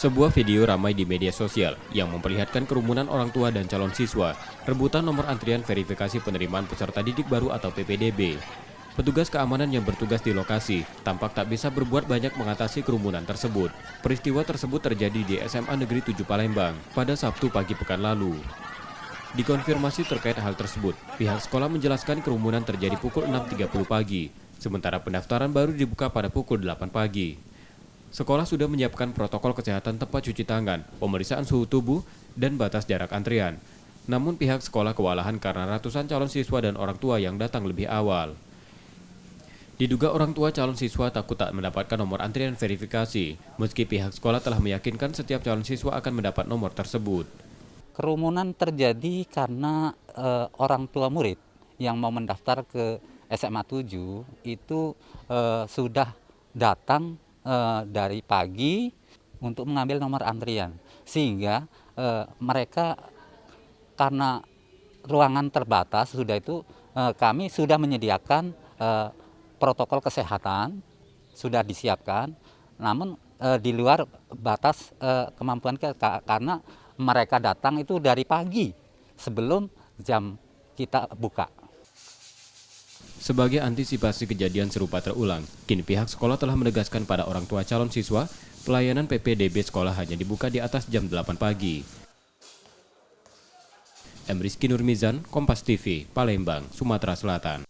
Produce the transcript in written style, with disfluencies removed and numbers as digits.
Sebuah video ramai di media sosial yang memperlihatkan kerumunan orang tua dan calon siswa rebutan nomor antrian verifikasi penerimaan peserta didik baru atau PPDB. Petugas keamanan yang bertugas di lokasi tampak tak bisa berbuat banyak mengatasi kerumunan tersebut. Peristiwa tersebut terjadi di SMA Negeri 7 Palembang pada Sabtu pagi pekan lalu. Dikonfirmasi terkait hal tersebut, pihak sekolah menjelaskan kerumunan terjadi pukul 6.30 pagi, sementara pendaftaran baru dibuka pada pukul 8 pagi. Sekolah sudah menyiapkan protokol kesehatan tempat cuci tangan, pemeriksaan suhu tubuh, dan batas jarak antrian. Namun pihak sekolah kewalahan karena ratusan calon siswa dan orang tua yang datang lebih awal. Diduga orang tua calon siswa takut tak mendapatkan nomor antrian verifikasi, meski pihak sekolah telah meyakinkan setiap calon siswa akan mendapat nomor tersebut. Kerumunan terjadi karena orang tua murid yang mau mendaftar ke SMA 7 itu sudah datang dari pagi untuk mengambil nomor antrian. Sehingga mereka karena ruangan terbatas sudah itu kami sudah menyediakan protokol kesehatan sudah disiapkan. Namun di luar batas kemampuan kita karena mereka datang itu dari pagi sebelum jam kita buka. Sebagai antisipasi kejadian serupa terulang, kini pihak sekolah telah menegaskan pada orang tua calon siswa, pelayanan PPDB sekolah hanya dibuka di atas jam 8 pagi. M. Rizky Nurmizan, Kompas TV, Palembang, Sumatera Selatan.